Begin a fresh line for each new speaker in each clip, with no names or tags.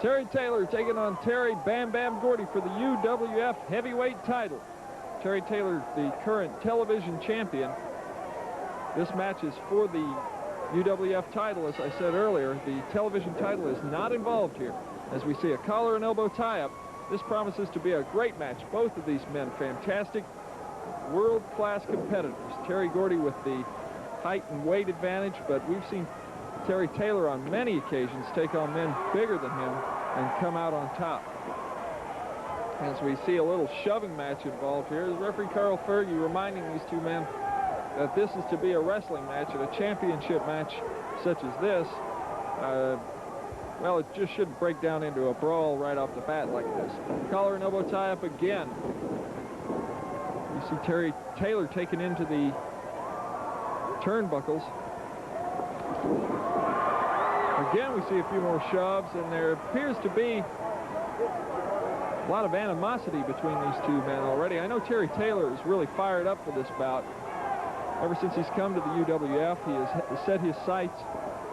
Terry Taylor taking on Terry Bam Bam Gordy for the UWF heavyweight title. Terry Taylor, the current television champion. This match is for the UWF title, as I said earlier. The television title is not involved here. As we see a collar and elbow tie-up, this promises to be a great match. Both of these men, fantastic, world-class competitors. Terry Gordy with the height and weight advantage, but we've seen Terry Taylor on many occasions take on men bigger than him and come out on top. As we see a little shoving match involved here, is referee Carl Fergie reminding these two men that this is to be a wrestling match, and a championship match such as this, well, it just shouldn't break down into a brawl right off the bat like this. Collar and elbow tie up again. You see Terry Taylor taken into the turnbuckles. Again, we see a few more shoves, and there appears to be a lot of animosity between these two men already. I know Terry Taylor is really fired up for this bout. Ever since he's come to the UWF, he has set his sights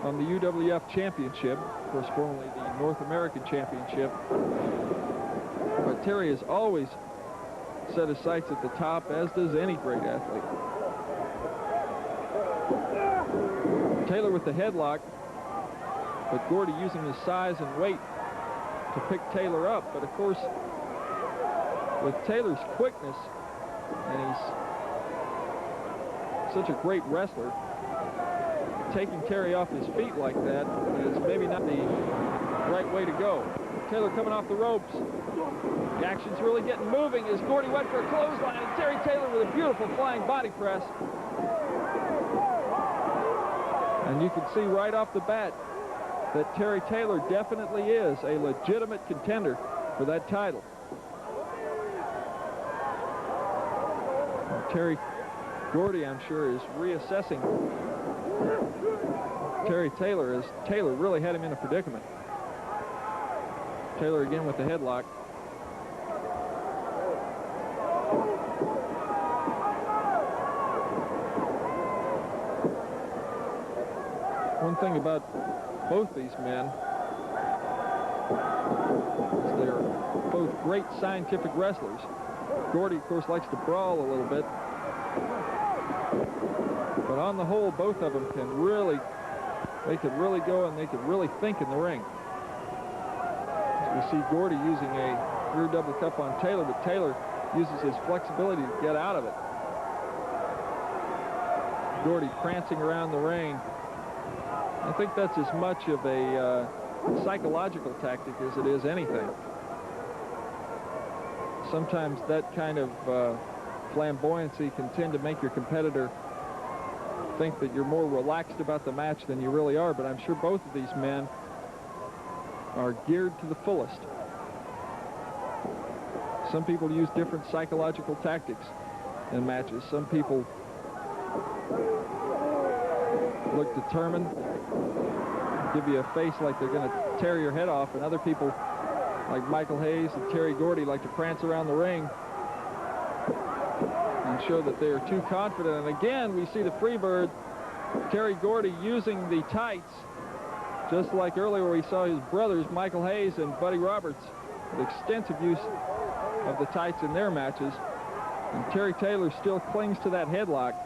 on the UWF Championship, of course, formerly the North American Championship. But Terry has always set his sights at the top, as does any great athlete. Taylor with the headlock, but Gordy using his size and weight to pick Taylor up. But of course, with Taylor's quickness, and he's such a great wrestler, taking Terry off his feet like that is maybe not the right way to go. Taylor coming off the ropes. The action's really getting moving as Gordy went for a clothesline, and Terry Taylor with a beautiful flying body press. And you can see right off the bat that Terry Taylor definitely is a legitimate contender for that title. And Terry Gordy, I'm sure, is reassessing Terry Taylor, as Taylor really had him in a predicament. Taylor again with the headlock. One thing about both these men is they're both great scientific wrestlers. Gordy, of course, likes to brawl a little bit. But on the whole, both of them can really, they could really go and they could really think in the ring. We see Gordy using a rear double cup on Taylor, but Taylor uses his flexibility to get out of it. Gordy prancing around the ring. I think that's as much of a psychological tactic as it is anything. Sometimes that kind of flamboyancy can tend to make your competitor think that you're more relaxed about the match than you really are, but I'm sure both of these men are geared to the fullest. Some people use different psychological tactics in matches. Some people look determined, give you a face like they're going to tear your head off, and other people like Michael Hayes and Terry Gordy like to prance around the ring and show that they are too confident. And again, we see the Freebird, Terry Gordy, using the tights, just like earlier where we saw his brothers, Michael Hayes and Buddy Roberts, with extensive use of the tights in their matches. And Terry Taylor still clings to that headlock.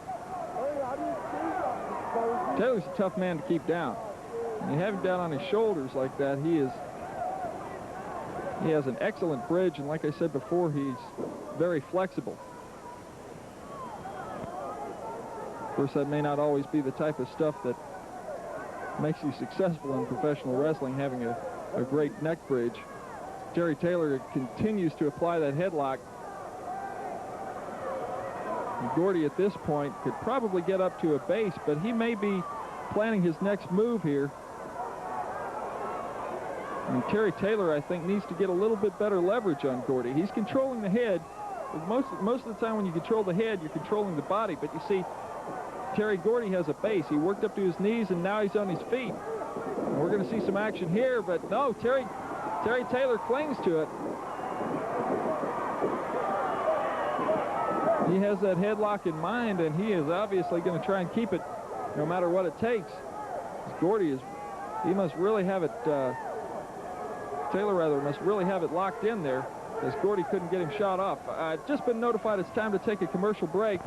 Taylor's a tough man to keep down. When you have him down on his shoulders like that, he has an excellent bridge, and like I said before, he's very flexible. Of course, that may not always be the type of stuff that makes you successful in professional wrestling, having a great neck bridge. Terry Taylor continues to apply that headlock. And Gordy at this point could probably get up to a base, but he may be planning his next move here. And Terry Taylor, I think, needs to get a little bit better leverage on Gordy. He's controlling the head. Most of the time when you control the head, you're controlling the body. But you see, Terry Gordy has a base. He worked up to his knees, and now he's on his feet. And we're going to see some action here, but no, Terry Taylor clings to it. He has that headlock in mind, and he is obviously going to try and keep it no matter what it takes. Gordy he must really have it Taylor must really have it locked in there, as Gordy couldn't get him shot off. I've just been notified it's time to take a commercial break.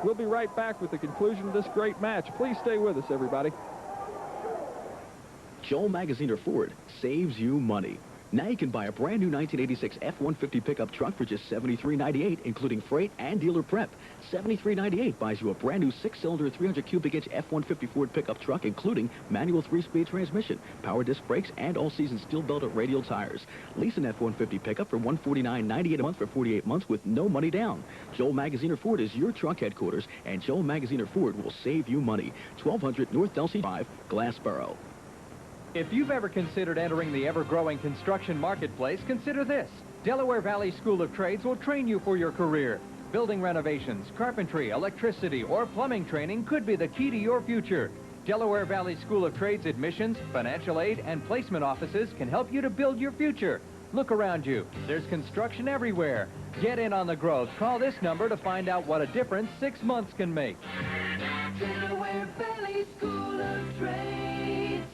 We'll be right back with the conclusion of this great match. Please stay with us, everybody.
Joel Magaziner Ford saves you money. Now you can buy a brand new 1986 F-150 pickup truck for just $73.98, including freight and dealer prep. $73.98 buys you a brand new 6-cylinder, 300 cubic inch F-150 Ford pickup truck, including manual 3-speed transmission, power disc brakes, and all-season steel-belted radial tires. Lease an F-150 pickup for $149.98 a month for 48 months with no money down. Joel Magaziner Ford is your truck headquarters, and Joel Magaziner Ford will save you money. 1200 North Delsey Drive, Glassboro.
If you've ever considered entering the ever-growing construction marketplace, consider this. Delaware Valley School of Trades will train you for your career. Building renovations, carpentry, electricity, or plumbing training could be the key to your future. Delaware Valley School of Trades admissions, financial aid, and placement offices can help you to build your future. Look around you. There's construction everywhere. Get in on the growth. Call this number to find out what a difference 6 months can make.
Delaware Valley School of Trades.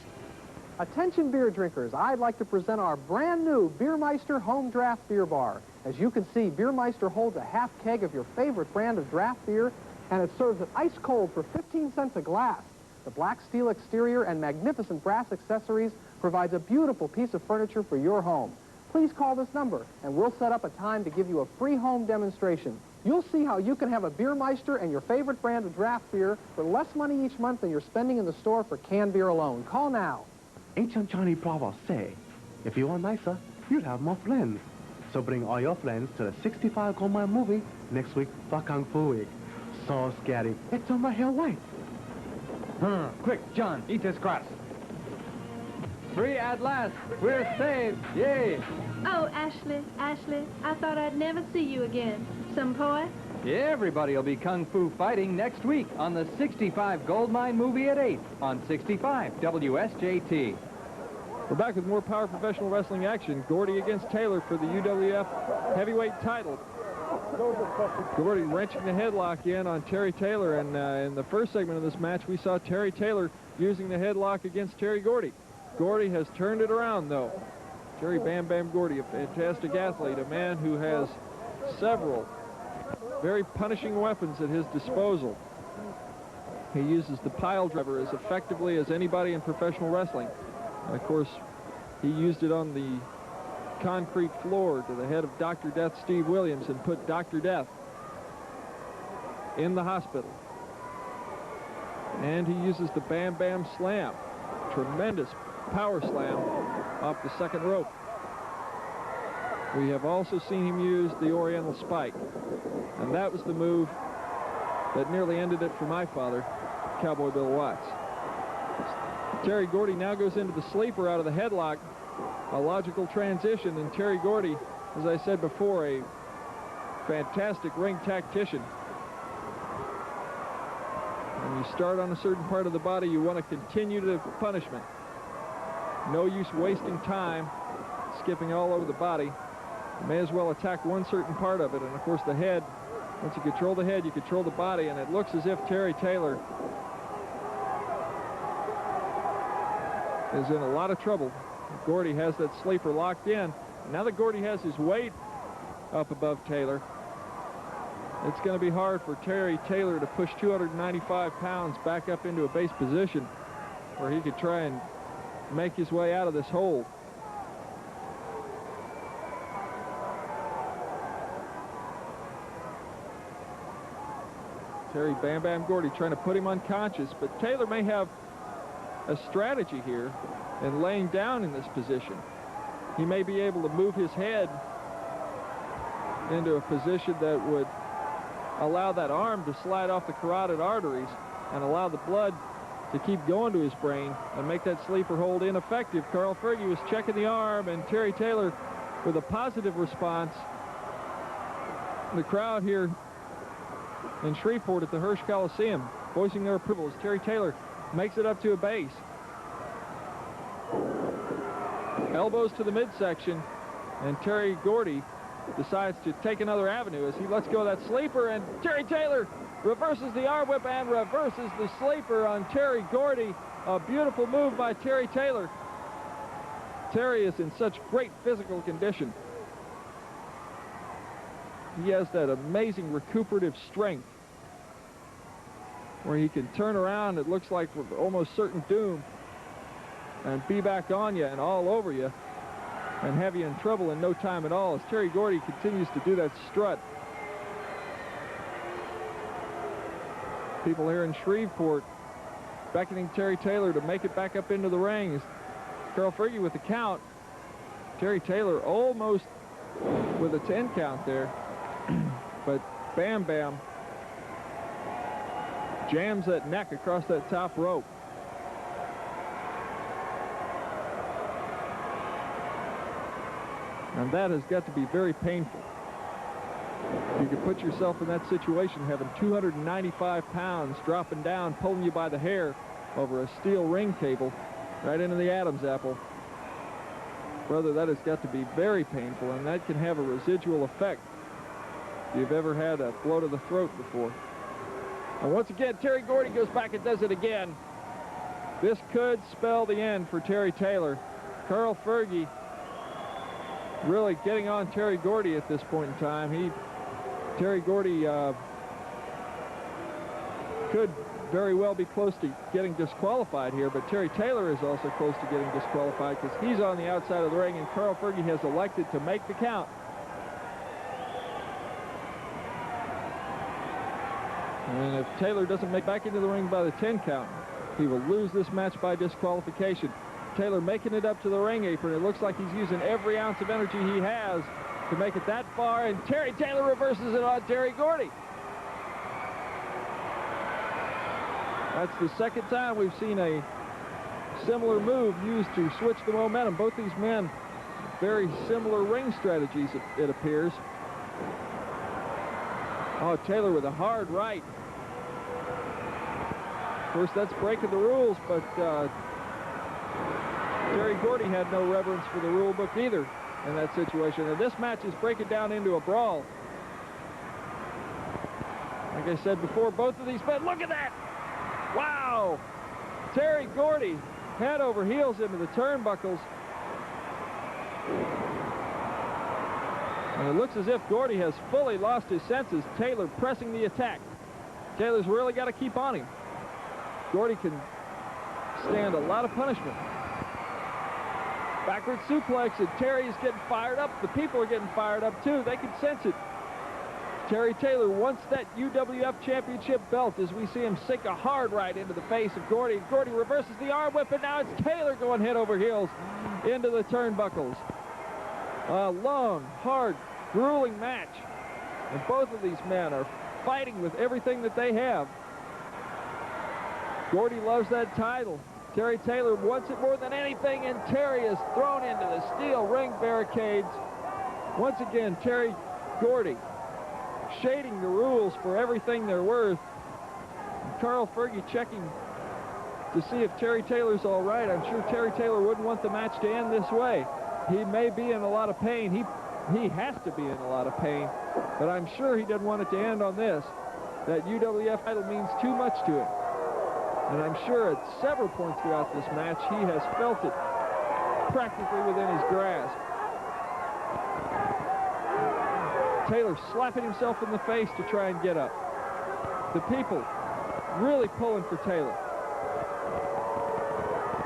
Attention beer drinkers, I'd like to present our brand new Beermeister Home Draft Beer Bar. As you can see, Beermeister holds a half keg of your favorite brand of draft beer, and it serves it ice cold for 15 cents a glass. The black steel exterior and magnificent brass accessories provides a beautiful piece of furniture for your home. Please call this number, and we'll set up a time to give you a free home demonstration. You'll see how you can have a Beermeister and your favorite brand of draft beer for less money each month than you're spending in the store for canned beer alone. Call now.
Ancient Chinese proverbs say, if you are nicer, you'll have more friends. So bring all your friends to the 65 Gold Mine movie next week for Kung Fu Week. So scary, it's on my hair white.
Quick, John, eat this crust. Free at last. We're saved. Yay.
Oh, Ashley, I thought I'd never see you again. Some poet?
Yeah, everybody will be Kung Fu fighting next week on the 65 Gold Mine movie at 8 on 65 WSJT.
We're back with more Power Professional Wrestling action. Gordy against Taylor for the UWF heavyweight title. Gordy wrenching the headlock in on Terry Taylor, and in the first segment of this match, we saw Terry Taylor using the headlock against Terry Gordy. Gordy has turned it around, though. Terry Bam Bam Gordy, a fantastic athlete, a man who has several very punishing weapons at his disposal. He uses the pile driver as effectively as anybody in professional wrestling. And of course, he used it on the concrete floor to the head of Dr. Death Steve Williams and put Dr. Death in the hospital. And he uses the Bam Bam Slam, tremendous power slam off the second rope. We have also seen him use the Oriental Spike, and that was the move that nearly ended it for my father, Cowboy Bill Watts. Terry Gordy now goes into the sleeper out of the headlock, a logical transition, and Terry Gordy, as I said before, a fantastic ring tactician. When you start on a certain part of the body, you want to continue the punishment. No use wasting time skipping all over the body. You may as well attack one certain part of it, and of course the head. Once you control the head, you control the body, and it looks as if Terry Taylor is in a lot of trouble. Gordy has that sleeper locked in. Now that Gordy has his weight up above Taylor, it's going to be hard for Terry Taylor to push 295 pounds back up into a base position where he could try and make his way out of this hold. Terry Bam Bam Gordy trying to put him unconscious, but Taylor may have a strategy here in laying down in this position. He may be able to move his head into a position that would allow that arm to slide off the carotid arteries and allow the blood to keep going to his brain and make that sleeper hold ineffective. Carl Fergie was checking the arm, and Terry Taylor with a positive response. The crowd here in Shreveport at the Hirsch Coliseum voicing their approval as Terry Taylor makes it up to a base. Elbows to the midsection, and Terry Gordy decides to take another avenue as he lets go of that sleeper, and Terry Taylor reverses the arm whip and reverses the sleeper on Terry Gordy. A beautiful move by Terry Taylor. Terry is in such great physical condition. He has that amazing recuperative strength where he can turn around, it looks like with almost certain doom, and be back on you and all over you and have you in trouble in no time at all as Terry Gordy continues to do that strut. People here in Shreveport beckoning Terry Taylor to make it back up into the ring. Carl Fergie with the count. Terry Taylor almost with a 10 count there. But Bam Bam jams that neck across that top rope. And that has got to be very painful. You could put yourself in that situation, having 295 pounds dropping down, pulling you by the hair over a steel ring cable right into the Adam's apple. Brother, that has got to be very painful, and that can have a residual effect if you've ever had a blow to the throat before. And once again, Terry Gordy goes back and does it again. This could spell the end for Terry Taylor. Carl Fergie really getting on Terry Gordy at this point in time. Terry Gordy could very well be close to getting disqualified here, but Terry Taylor is also close to getting disqualified because he's on the outside of the ring, and Carl Fergie has elected to make the count. And if Taylor doesn't make back into the ring by the 10 count, he will lose this match by disqualification. Taylor making it up to the ring apron. It looks like he's using every ounce of energy he has to make it that far, and Terry Taylor reverses it on Terry Gordy. That's the second time we've seen a similar move used to switch the momentum. Both these men, very similar ring strategies, it appears. Oh, Taylor with a hard right. Of course, that's breaking the rules, but Terry Gordy had no reverence for the rule book either in that situation. And this match is breaking down into a brawl. Like I said before, both of these men, look at that! Wow! Terry Gordy head over heels into the turnbuckles. And it looks as if Gordy has fully lost his senses. Taylor pressing the attack. Taylor's really got to keep on him. Gordy can stand a lot of punishment. Backward suplex, and Terry is getting fired up. The people are getting fired up too. They can sense it. Terry Taylor wants that UWF Championship belt as we see him sink a hard right into the face of Gordy. Gordy reverses the arm whip, and now it's Taylor going head over heels into the turnbuckles. A long, hard, grueling match. And both of these men are fighting with everything that they have. Gordy loves that title. Terry Taylor wants it more than anything, and Terry is thrown into the steel ring barricades. Once again, Terry Gordy shading the rules for everything they're worth. And Carl Fergie checking to see if Terry Taylor's all right. I'm sure Terry Taylor wouldn't want the match to end this way. He may be in a lot of pain. He has to be in a lot of pain, but I'm sure he doesn't want it to end on this. That UWF title means too much to him. And I'm sure at several points throughout this match, he has felt it practically within his grasp. Taylor slapping himself in the face to try and get up. The people really pulling for Taylor.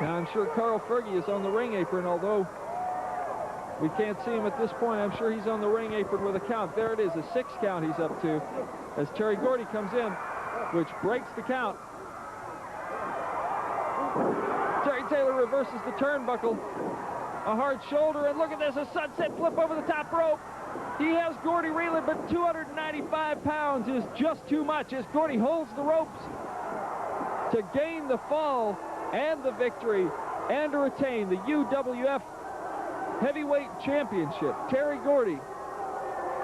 Now, I'm sure Carl Fergie is on the ring apron, although we can't see him at this point. I'm sure he's on the ring apron with a count. There it is, a 6 count he's up to as Terry Gordy comes in, which breaks the count. Terry Taylor reverses the turnbuckle. A hard shoulder, and look at this, a sunset flip over the top rope. He has Gordy reeling, but 295 pounds is just too much as Gordy holds the ropes to gain the fall and the victory and to retain the UWF Heavyweight Championship. Terry Gordy